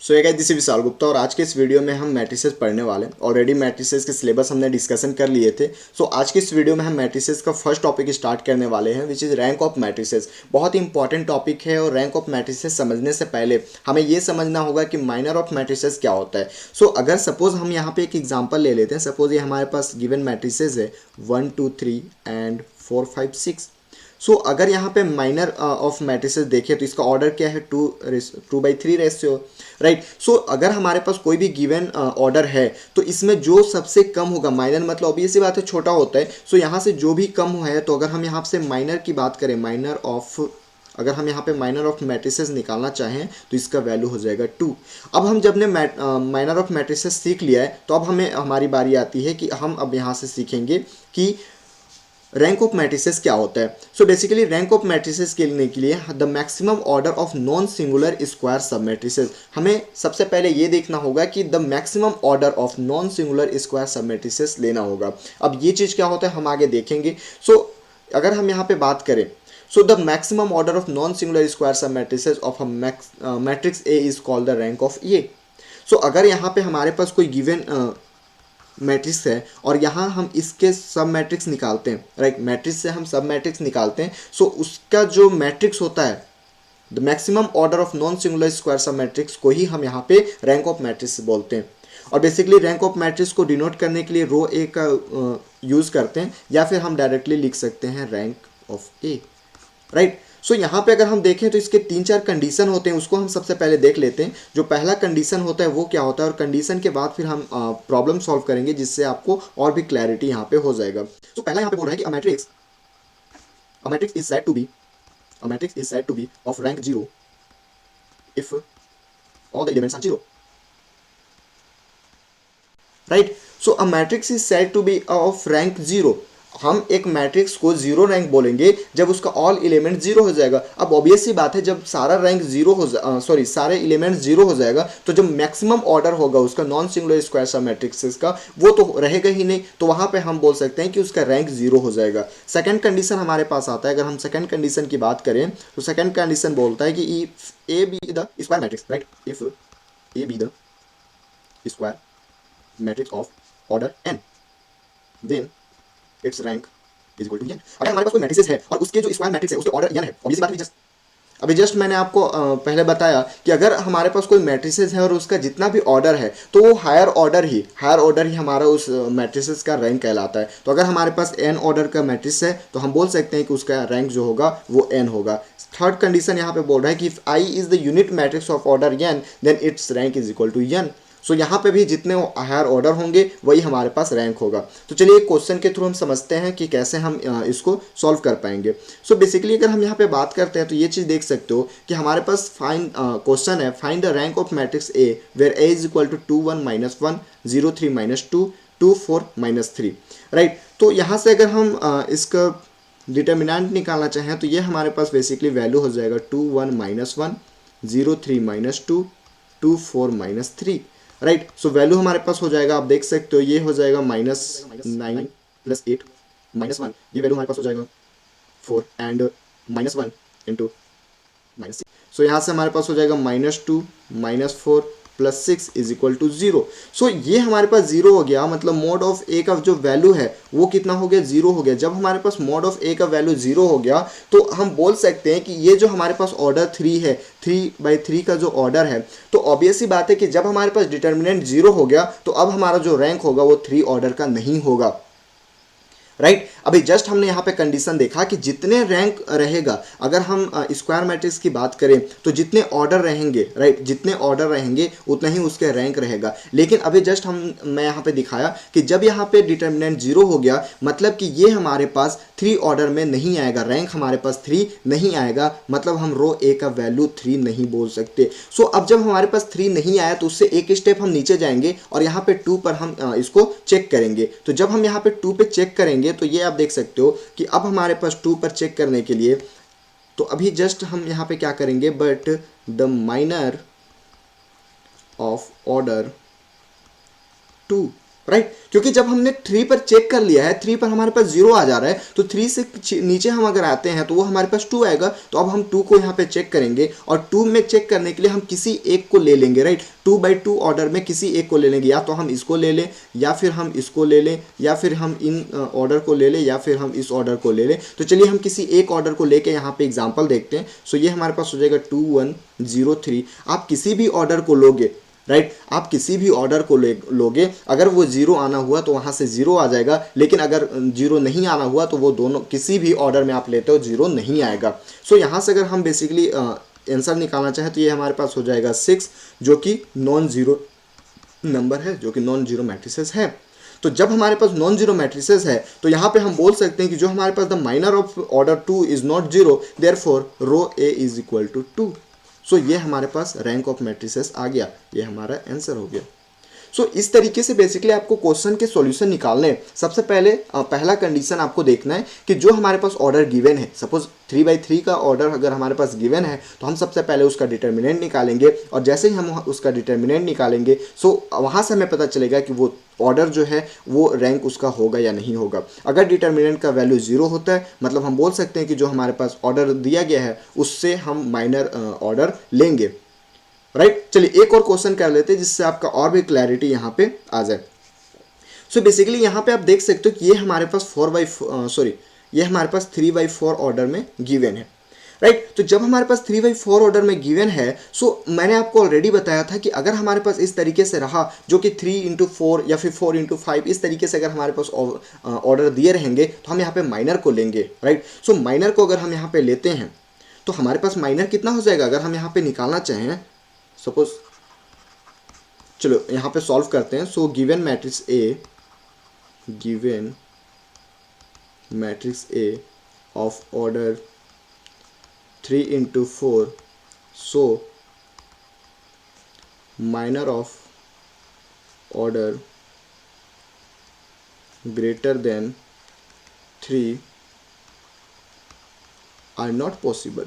सो ये guys this is Vishal Gupta और आज के इस वीडियो में हम मैट्रिसेस पढ़ने वाले हैं। ऑलरेडी मैट्रिसेस के सिलेबस हमने डिस्कशन कर लिए थे। सो आज के इस वीडियो में हम मैट्रिसेस का फर्स्ट टॉपिक स्टार्ट करने वाले हैं which is rank of matrices. बहुत ही इंपॉर्टेंट टॉपिक है और रैंक ऑफ मैट्रिसेस समझने से पहले हमें ये समझना होगा कि माइनर ऑफ मैट्रिसेस क्या होता है। सो अगर सपोज हम यहाँ पे एक एग्जाम्पल ले लेते हैं। सपोज ये हमारे पास गिवन मैट्रिसेस है 1 2 3 एंड 4 5 6। सो अगर यहाँ पे माइनर ऑफ मैट्रिसेस देखें तो इसका ऑर्डर क्या है 2:3 रेशियो, राइट। सो अगर हमारे पास कोई भी गिवन ऑर्डर है तो इसमें जो सबसे कम होगा, माइनर मतलब ऑब्वियसली बात है छोटा होता है। सो यहाँ से जो भी कम है तो अगर हम यहाँ से माइनर की बात करें, अगर हम यहाँ पे माइनर ऑफ मैट्रिसेस निकालना चाहें तो इसका वैल्यू हो जाएगा 2। अब हम जब ने माइनर ऑफ मैट्रिसेस सीख लिया है तो अब हमें हमारी बारी आती है कि हम अब यहाँ से सीखेंगे कि रैंक ऑफ मैट्रिसेस क्या होता है। So basically rank of matrices के लिए the maximum order of non singular square sub matrices, हमें सबसे पहले ये देखना होगा कि the maximum order of non singular square sub matrices लेना होगा। अब ये चीज़ क्या होता है हम आगे देखेंगे। सो अगर हम यहाँ पे बात करें, so the maximum order of non singular square sub matrices of a matrix A is called the rank of A. सो अगर यहाँ पे हमारे पास कोई गिवन मैट्रिक्स है और यहाँ हम इसके सब मैट्रिक्स निकालते हैं, राइट। मैट्रिक्स से हम सब मैट्रिक्स निकालते हैं। सो उसका जो मैट्रिक्स होता है the maximum order of non singular square सब मैट्रिक्स को ही हम यहाँ पे रैंक ऑफ मैट्रिक्स बोलते हैं। और बेसिकली रैंक ऑफ मैट्रिक्स को डिनोट करने के लिए रो ए का यूज़ करते हैं या फिर हम डायरेक्टली लिख सकते हैं रैंक ऑफ ए, राइट। सो यहाँ पे अगर हम देखें तो इसके 3-4 कंडीशन होते हैं, उसको हम सबसे पहले देख लेते हैं। जो पहला कंडीशन होता है वो क्या होता है और कंडीशन के बाद फिर हम प्रॉब्लम सॉल्व करेंगे जिससे आपको और भी क्लैरिटी यहाँ पे हो जाएगा। तो पहला यहाँ पे बोल रहा है कि a matrix is said to be of rank 0 if all the elements are 0, right. So a matrix is said to be of rank 0। हम एक मैट्रिक्स को 0 रैंक बोलेंगे जब उसका ऑल एलिमेंट 0 हो जाएगा। अब ऑब्वियस सी बात है जब सारा रैंक 0 हो सारे एलिमेंट 0 हो जाएगा तो जब मैक्सिमम ऑर्डर होगा उसका नॉन सिंगुलर स्क्वायर सब मैट्रिक्सेस का वो तो रहेगा ही नहीं, तो वहाँ पे हम बोल सकते हैं कि उसका रैंक 0 हो जाएगा। सेकंड कंडीशन हमारे पास आता है। अगर हम सेकंड कंडीशन की बात करें तो सेकंड कंडीशन बोलता है कि if A be the square matrix, right, if A be the square matrix of order n then its rank is equal to n। अगर हमारे पास कोई मैट्रिसेस है और उसके जो स्क्वायर मैट्रिक्स है उसके ऑर्डर n है, ऑब्वियसली बात है। अभी जस्ट मैंने आपको पहले बताया कि अगर हमारे पास कोई मैट्रिसेस है और उसका जितना भी ऑर्डर है तो वो हायर ऑर्डर ही हमारा उस मैट्रिसेस का रैंक कहलाता है। तो अगर हमारे पास n ऑर्डर का मैट्रिक्स है तो हम बोल सकते हैं कि उसका रैंक जो होगा वो n होगा। थर्ड कंडीशन यहाँ पे बोल रहा है कि if i is the unit matrix of order n then its rank is equal to n। So यहाँ पे भी जितने हायर ऑर्डर होंगे वही हमारे पास रैंक होगा। तो चलिए क्वेश्चन के थ्रू हम समझते हैं कि कैसे हम इसको सॉल्व कर पाएंगे। सो बेसिकली अगर हम यहाँ पे बात करते हैं तो ये चीज़ देख सकते हो कि हमारे पास क्वेश्चन है find the rank of matrix A where A is equal to 2 1 -1 0 3 -2 2 4 -3, right. तो यहाँ से अगर हम इसका डिटर्मिनेंट निकालना चाहें तो ये हमारे पास बेसिकली वैल्यू हो जाएगा 2 1 -1 0 3 -2 2 4 -3, राइट। सो वैल्यू हमारे पास हो जाएगा, आप देख सकते हो ये हो जाएगा -9 + 8 -1, ये वैल्यू हमारे पास हो जाएगा 4 एंड -1 इंटू -6। सो यहाँ से हमारे पास हो जाएगा -2 -4 + 6 इज इक्वल टू 0। सो ये हमारे पास 0 हो गया, मतलब मोड ऑफ ए का जो वैल्यू है वो कितना हो गया, 0 हो गया। जब हमारे पास मोड ऑफ ए का वैल्यू 0 हो गया तो हम बोल सकते हैं कि ये जो हमारे पास ऑर्डर 3 है, 3/3 का जो ऑर्डर है, तो ऑब्वियस सी बात है कि जब हमारे पास डिटर्मिनेंट 0 हो गया तो अब हमारा जो रैंक होगा वो 3 ऑर्डर का नहीं होगा, राइट। अभी जस्ट हमने यहाँ पे कंडीशन देखा कि जितने रैंक रहेगा, अगर हम स्क्वायर मैट्रिक्स की बात करें तो जितने ऑर्डर रहेंगे, राइट, जितने ऑर्डर रहेंगे उतना ही उसके रैंक रहेगा। लेकिन अभी जस्ट मैं यहाँ पे दिखाया कि जब यहाँ पे डिटर्मिनेंट 0 हो गया मतलब कि ये हमारे पास 3 ऑर्डर में नहीं आएगा, रैंक हमारे पास 3 नहीं आएगा, मतलब हम रो ए का वैल्यू 3 नहीं बोल सकते। सो अब जब हमारे पास 3 नहीं आया तो उससे एक स्टेप हम नीचे जाएंगे और यहाँ पे 2 पर हम इसको चेक करेंगे। तो जब हम यहाँ पे 2 पे चेक करेंगे तो ये आप देख सकते हो कि अब हमारे पास 2 पर चेक करने के लिए तो अभी जस्ट हम यहाँ पे क्या करेंगे, but the minor of order 2, right क्योंकि जब हमने 3 पर चेक कर लिया है, 3 पर हमारे पास 0 आ जा रहा है, तो 3 से नीचे हम अगर आते हैं तो वो हमारे पास 2 आएगा। तो अब हम 2 को यहाँ पे चेक करेंगे और 2 में चेक करने के लिए हम किसी एक को ले लेंगे, राइट। 2/2 ऑर्डर में किसी एक को ले लेंगे, या तो हम इसको ले लें या फिर हम इसको ले लें या फिर हम इन ऑर्डर को ले लें या फिर हम इस ऑर्डर को ले लें। तो चलिए हम किसी एक ऑर्डर को लेके यहाँ पे एग्जाम्पल देखते हैं। सो ये हमारे पास हो जाएगा 2103। आप किसी भी ऑर्डर को लोगे, राइट, आप किसी भी ऑर्डर को लोगे, अगर वो 0 आना हुआ तो वहाँ से 0 आ जाएगा, लेकिन अगर 0 नहीं आना हुआ तो वो दोनों किसी भी ऑर्डर में आप लेते हो 0 नहीं आएगा। सो यहाँ से अगर हम बेसिकली आंसर निकालना चाहें तो ये हमारे पास हो जाएगा 6, जो कि नॉन जीरो नंबर है, जो कि नॉन जीरो मैट्रिसेस है। तो जब हमारे पास नॉन जीरो मैट्रिसेस है तो यहाँ पे हम बोल सकते हैं कि जो हमारे पास the minor of order 2 is not zero, therefore rho A is equal to 2। So ये हमारे पास रैंक ऑफ मैट्रिसेस आ गया, ये हमारा आंसर हो गया। सो इस तरीके से बेसिकली आपको क्वेश्चन के सॉल्यूशन निकालने हैं। सबसे पहले पहला कंडीशन आपको देखना है कि जो हमारे पास ऑर्डर गिवन है, सपोज 3/3 का ऑर्डर अगर हमारे पास गिवन है तो हम सबसे पहले उसका डिटर्मिनेंट निकालेंगे, और जैसे ही हम उसका डिटर्मिनेंट निकालेंगे सो वहाँ से हमें पता चलेगा कि वो ऑर्डर जो है वो रैंक उसका होगा या नहीं होगा। अगर डिटर्मिनेंट का वैल्यू 0 होता है मतलब हम बोल सकते हैं कि जो हमारे पास ऑर्डर दिया गया है उससे हम माइनर ऑर्डर लेंगे, राइट। चलिए एक और क्वेश्चन कर लेते हैं जिससे आपका और भी क्लैरिटी यहाँ पे आ जाए। सो बेसिकली यहाँ पे आप देख सकते हो कि ये हमारे पास 3/4 ऑर्डर में गिवन है, राइट। तो जब हमारे पास 3/4 ऑर्डर में गिवन है, सो मैंने आपको ऑलरेडी बताया था कि अगर हमारे पास इस तरीके से रहा जो कि 3/4 या फिर 4/5 इस तरीके से अगर हमारे पास ऑर्डर दिए रहेंगे तो हम यहाँ पे माइनर को लेंगे, राइट। सो माइनर को अगर हम यहाँ पे लेते हैं तो हमारे पास माइनर कितना हो जाएगा अगर हम यहाँ पे निकालना चाहें, सपोज चलो यहाँ पे सॉल्व करते हैं। So given matrix A of order 3/4, so minor of order greater than 3 are not possible.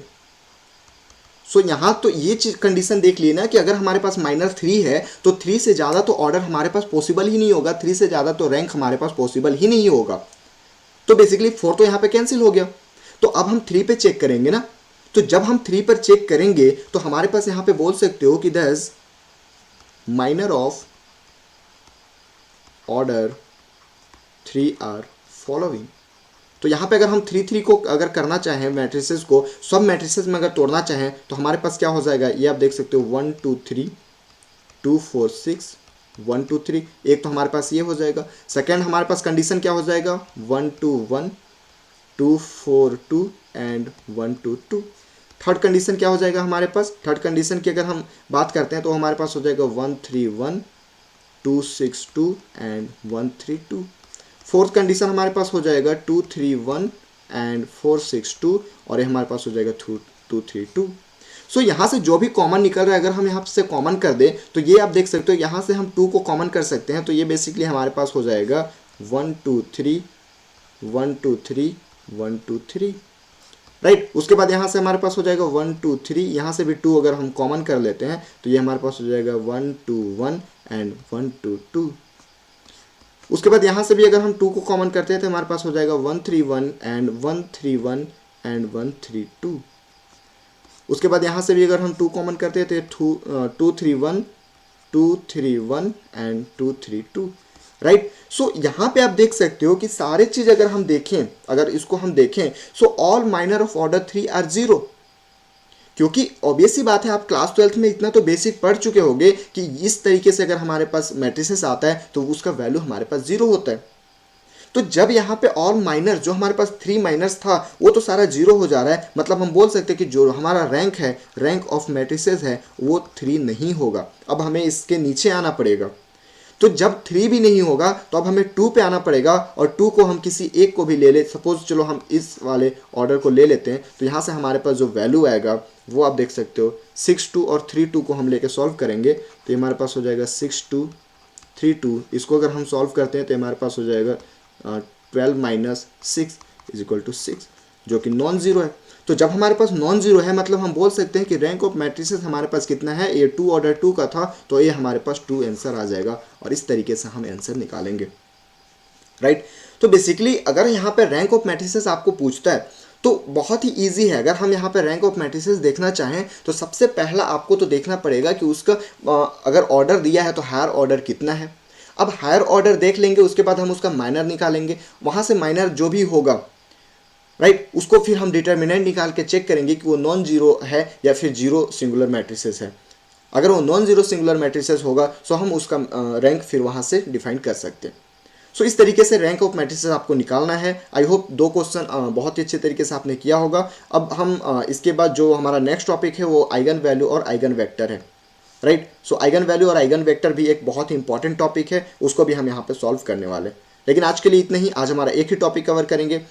So यहाँ तो ये चीज कंडीशन देख ली ना कि अगर हमारे पास -3 है तो 3 से ज़्यादा तो ऑर्डर हमारे पास पॉसिबल ही नहीं होगा, 3 से ज़्यादा तो रैंक हमारे पास पॉसिबल ही नहीं होगा। तो बेसिकली 4 तो यहाँ पे कैंसिल हो गया। तो अब हम 3 पे चेक करेंगे ना, तो जब हम 3 पर चेक करेंगे तो हमारे पास यहाँ पे बोल सकते हो कि thus minor of order 3 are following. तो यहाँ पे अगर हम 3/3 को अगर करना चाहें मैट्रिसेस को, सब मैट्रिसेस में अगर तोड़ना चाहें तो हमारे पास क्या हो जाएगा, ये आप देख सकते हो 1 2 3 2 4 6 1 2 3। एक तो हमारे पास ये हो जाएगा। सेकंड हमारे पास कंडीशन क्या हो जाएगा 1 2 1 2 4 2 एंड 1 2 2। थर्ड कंडीशन क्या हो जाएगा हमारे पास, थर्ड कंडीशन की अगर हम बात करते हैं तो हमारे पास हो जाएगा 1 3 1 2 6 2 एंड 1 3 2। फोर्थ कंडीशन हमारे पास हो जाएगा 2 3 1 एंड 4 6 2, और ये हमारे पास हो जाएगा 2 3 2। सो यहाँ से जो भी कॉमन निकल रहा है अगर हम यहाँ से कॉमन कर दें तो ये आप देख सकते हो यहाँ से हम 2 को कॉमन कर सकते हैं। तो ये बेसिकली हमारे पास हो जाएगा 1 2 3 1 2 3 1 2 3, राइट। उसके बाद यहाँ से हमारे पास हो जाएगा 1 2 3, यहाँ से भी 2 अगर हम कॉमन कर लेते हैं तो ये हमारे पास हो जाएगा 1 2 1 एंड 1 2 2। उसके बाद यहाँ से भी अगर हम 2 को कॉमन करते हैं तो हमारे पास हो जाएगा 1 3 1 एंड 1 3 1 एंड 1 3 2। उसके बाद यहाँ से भी अगर हम 2 कॉमन करते हैं तो 2 3 1 2 3 1 एंड 2 3 2, राइट। सो यहाँ पे आप देख सकते हो कि सारे चीज अगर हम देखें, अगर इसको हम देखें so all minor of order 3 are 0, क्योंकि ऑब्वियस सी बात है आप क्लास 12th में इतना तो बेसिक पढ़ चुके होंगे कि इस तरीके से अगर हमारे पास मैट्रिसेस आता है तो उसका वैल्यू हमारे पास 0 होता है। तो जब यहाँ पे ऑल माइनर जो हमारे पास 3 माइनर्स था वो तो सारा 0 हो जा रहा है, मतलब हम बोल सकते हैं कि जो हमारा रैंक है, रैंक ऑफ मैट्रिसेस है वो 3 नहीं होगा। अब हमें इसके नीचे आना पड़ेगा। तो जब 3 भी नहीं होगा तो अब हमें 2 पे आना पड़ेगा, और 2 को हम किसी एक को भी ले ले, सपोज चलो हम इस वाले ऑर्डर को ले लेते हैं। तो यहाँ से हमारे पास जो वैल्यू आएगा वो आप देख सकते हो 6 2 और 3 2 को हम लेके सॉल्व करेंगे तो हमारे पास हो जाएगा 6 2 3 2। इसको अगर हम सॉल्व करते हैं तो हमारे पास हो जाएगा 12 - 6 = 6। जो कि नॉन जीरो है। तो जब हमारे पास नॉन जीरो है मतलब हम बोल सकते हैं कि रैंक ऑफ मैट्रिसेस हमारे पास कितना है, ये 2 ऑर्डर 2 का था, तो ये हमारे पास 2 आंसर आ जाएगा और इस तरीके से हम आंसर निकालेंगे, राइट। तो बेसिकली अगर यहाँ पे रैंक ऑफ मैट्रिसेस आपको पूछता है तो बहुत ही इजी है। अगर हम यहाँ पे रैंक ऑफ मैट्रिसेस देखना चाहें तो सबसे पहला आपको तो देखना पड़ेगा कि उसका अगर ऑर्डर दिया है तो हायर ऑर्डर कितना है। अब हायर ऑर्डर देख लेंगे, उसके बाद हम उसका माइनर निकालेंगे, वहाँ से माइनर जो भी होगा, राइट, उसको फिर हम डिटर्मिनेंट निकाल के चेक करेंगे कि वो नॉन जीरो है या फिर जीरो सिंगुलर मैट्रिसेस है। अगर वो नॉन जीरो सिंगुलर मैट्रिसेस होगा तो हम उसका रैंक फिर वहाँ से डिफाइन कर सकते हैं। सो इस तरीके से रैंक ऑफ मैट्रिसेस आपको निकालना है। आई होप 2 क्वेश्चन बहुत ही अच्छे तरीके से आपने किया होगा। अब हम इसके बाद जो हमारा नेक्स्ट टॉपिक है वो आइगन वैल्यू और आइगन वेक्टर है, राइट। सो आइगन वैल्यू और आइगन वेक्टर भी एक बहुत ही इंपॉर्टेंट टॉपिक है, उसको भी हम यहाँ पे सॉल्व करने वाले। लेकिन आज के लिए इतना ही, आज हमारा एक ही टॉपिक कवर करेंगे।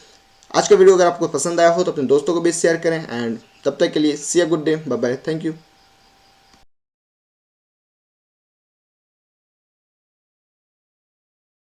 आज का वीडियो अगर आपको पसंद आया हो तो अपने दोस्तों को भी शेयर करें एंड तब तक के लिए see a good day, bye bye, thank you.